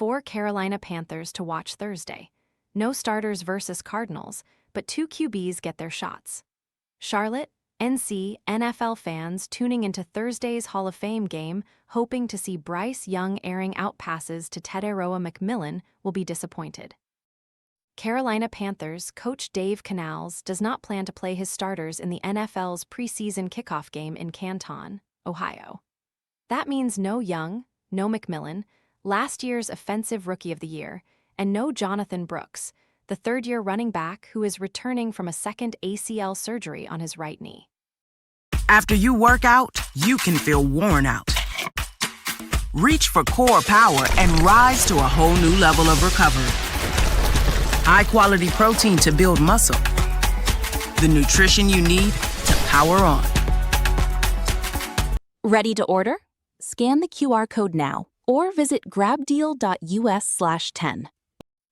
4 Carolina Panthers to watch Thursday. No starters versus Cardinals, but 2 QBs get their shots. Charlotte, NC, NFL fans tuning into Thursday's Hall of Fame game, hoping to see Bryce Young airing out passes to Tetairoa McMillan, will be disappointed. Carolina Panthers coach Dave Canales does not plan to play his starters in the NFL's preseason kickoff game in Canton, Ohio. That means no Young, no McMillan, last year's Offensive Rookie of the Year, and no Jonathon Brooks, the third-year running back who is returning from a second ACL surgery on his right knee. After you work out, you can feel worn out. Reach for core power and rise to a whole new level of recovery. High-quality protein to build muscle. The nutrition you need to power on. Ready to order? Scan the QR code now or visit grabdeal.us/10.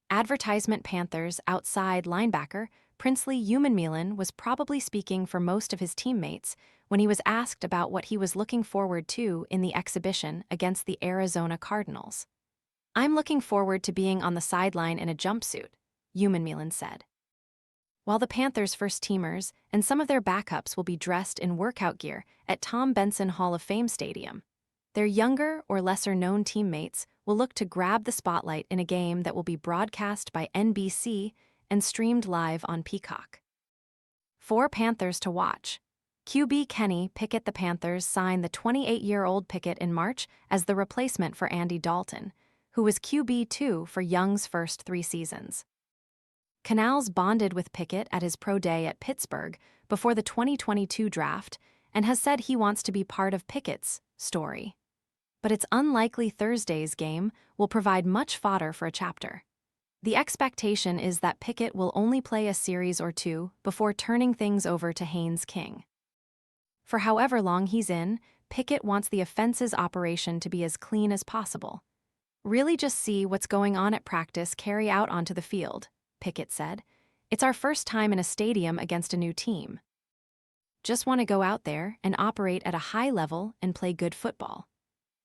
Advertisement Panthers outside linebacker Princely McMillan was probably speaking for most of his teammates when he was asked about what he was looking forward to in the exhibition against the Arizona Cardinals. "I'm looking forward to being on the sideline in a jumpsuit," McMillan said. While the Panthers' first-teamers and some of their backups will be dressed in workout gear at Tom Benson Hall of Fame Stadium, their younger or lesser-known teammates will look to grab the spotlight in a game that will be broadcast by NBC and streamed live on Peacock. 4 Panthers to watch. QB Kenny Pickett. The Panthers signed the 28-year-old Pickett in March as the replacement for Andy Dalton, who was QB2 for Young's first 3 seasons. Canales bonded with Pickett at his pro day at Pittsburgh before the 2022 draft and has said he wants to be part of Pickett's story. But it's unlikely Thursday's game will provide much fodder for a chapter. The expectation is that Pickett will only play a series or 2 before turning things over to Haynes King. For however long he's in, Pickett wants the offense's operation to be as clean as possible. "Really just see what's going on at practice carry out onto the field," Pickett said. "It's our first time in a stadium against a new team. Just want to go out there and operate at a high level and play good football."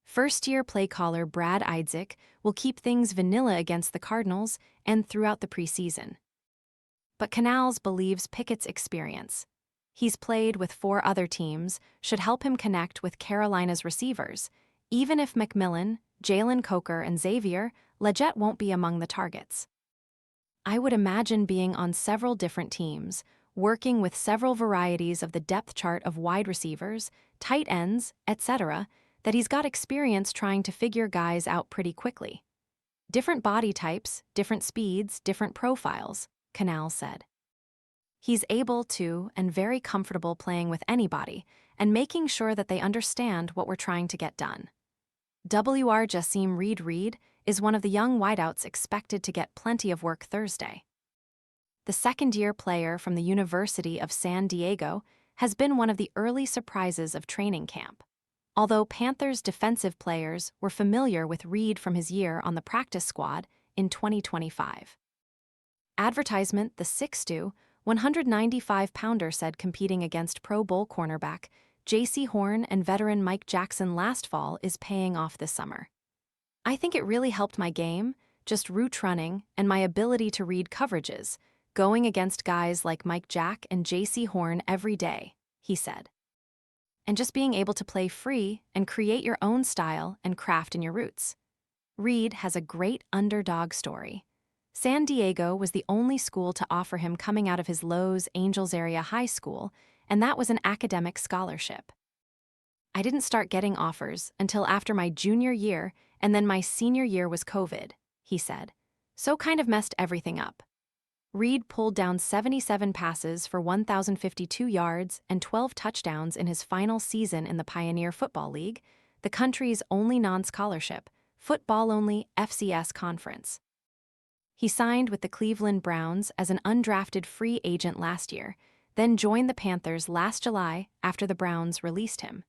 First-year play caller Brad Idzik will keep things vanilla against the Cardinals and throughout the preseason. But Canales believes Pickett's experience. He's played with 4 other teams, should help him connect with Carolina's receivers, even if McMillan, Jalen Coker, and Xavier Legette won't be among the targets. "I would imagine being on several different teams, working with several varieties of the depth chart of wide receivers, tight ends, etc., that he's got experience trying to figure guys out pretty quickly. Different body types, different speeds, different profiles," Canales said. "He's able to and very comfortable playing with anybody and making sure that they understand what we're trying to get done." WR Jassim Reed is one of the young wideouts expected to get plenty of work Thursday. The second-year player from the University of San Diego has been one of the early surprises of training camp. Although Panthers defensive players were familiar with Reed from his year on the practice squad in 2025. Advertisement The 6'2", 195-pounder said competing against Pro Bowl cornerback J.C. Horn and veteran Mike Jackson last fall is paying off this summer. "I think it really helped my game, just route running and my ability to read coverages, going against guys like Mike Jack and J.C. Horn every day," he said. "And just being able to play free and create your own style and craft in your routes." Reed has a great underdog story. San Diego was the only school to offer him coming out of his Los Angeles area high school, and that was an academic scholarship. "I didn't start getting offers until after my junior year, and then my senior year was COVID," he said. "So kind of messed everything up." Reed pulled down 77 passes for 1,052 yards and 12 touchdowns in his final season in the Pioneer Football League, the country's only non-scholarship, football-only FCS conference. He signed with the Cleveland Browns as an undrafted free agent last year, then joined the Panthers last July after the Browns released him.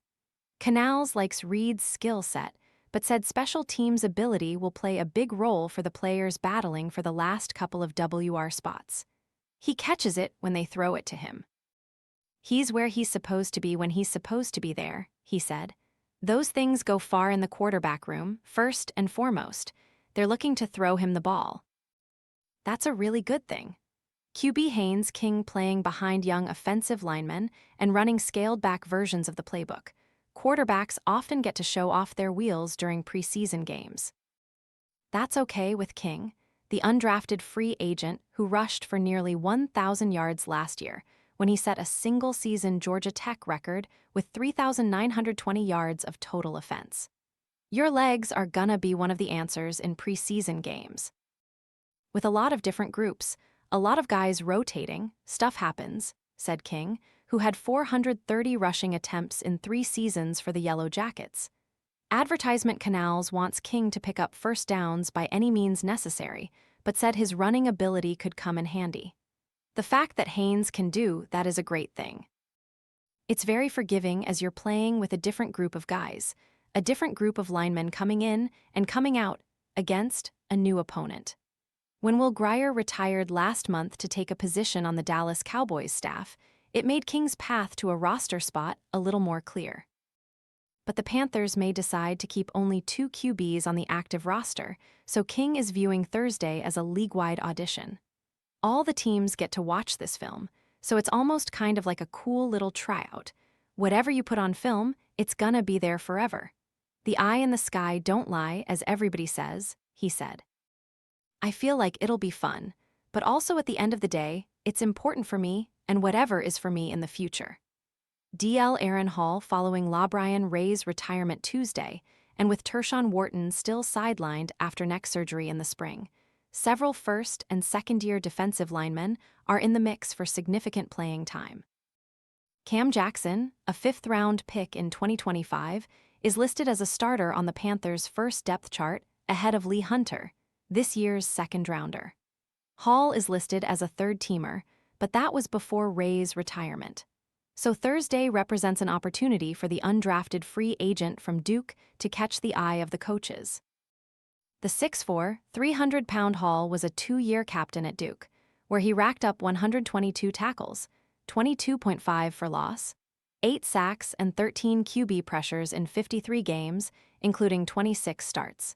Canales likes Reed's skill set, but said special teams' ability will play a big role for the players battling for the last couple of WR spots. "He catches it when they throw it to him. He's where he's supposed to be when he's supposed to be there," he said. "Those things go far in the quarterback room, first and foremost. They're looking to throw him the ball. That's a really good thing. QB Haynes King playing behind young offensive linemen and running scaled-back versions of the playbook. Quarterbacks often get to show off their wheels during preseason games. That's okay with King, the undrafted free agent who rushed for nearly 1,000 yards last year when he set a single-season Georgia Tech record with 3,920 yards of total offense. Your legs are gonna be one of the answers in preseason games. With a lot of different groups, a lot of guys rotating, stuff happens, said King, who had 430 rushing attempts in 3 seasons for the Yellow Jackets. Advertisement Canales wants King to pick up first downs by any means necessary, but said his running ability could come in handy. The fact that Haynes can do that is a great thing. It's very forgiving as you're playing with a different group of guys, a different group of linemen coming in and coming out against a new opponent. When Will Grier retired last month to take a position on the Dallas Cowboys staff, it made King's path to a roster spot a little more clear. But the Panthers may decide to keep only 2 QBs on the active roster, so King is viewing Thursday as a league-wide audition. All the teams get to watch this film, so it's almost kind of like a cool little tryout. Whatever you put on film, it's gonna be there forever. The eye in the sky don't lie, as everybody says, he said. I feel like it'll be fun, but also at the end of the day, it's important for me and whatever is for me in the future. DL Aaron Hall following LaBryan Ray's retirement Tuesday, and with Tershawn Wharton still sidelined after neck surgery in the spring, several first- and second-year defensive linemen are in the mix for significant playing time. Cam Jackson, a 5th-round pick in 2025, is listed as a starter on the Panthers' first depth chart ahead of Lee Hunter, this year's 2nd-rounder. Hall is listed as a 3rd-teamer, but that was before Ray's retirement. So Thursday represents an opportunity for the undrafted free agent from Duke to catch the eye of the coaches. The 6'4", 300-pound Hall was a 2-year captain at Duke, where he racked up 122 tackles, 22.5 for loss, 8 sacks and 13 QB pressures in 53 games, including 26 starts.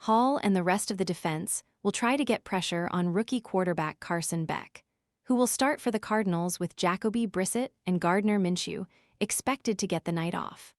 Hall and the rest of the defense will try to get pressure on rookie quarterback Carson Beck, who will start for the Cardinals with Jacoby Brissett and Gardner Minshew expected to get the night off.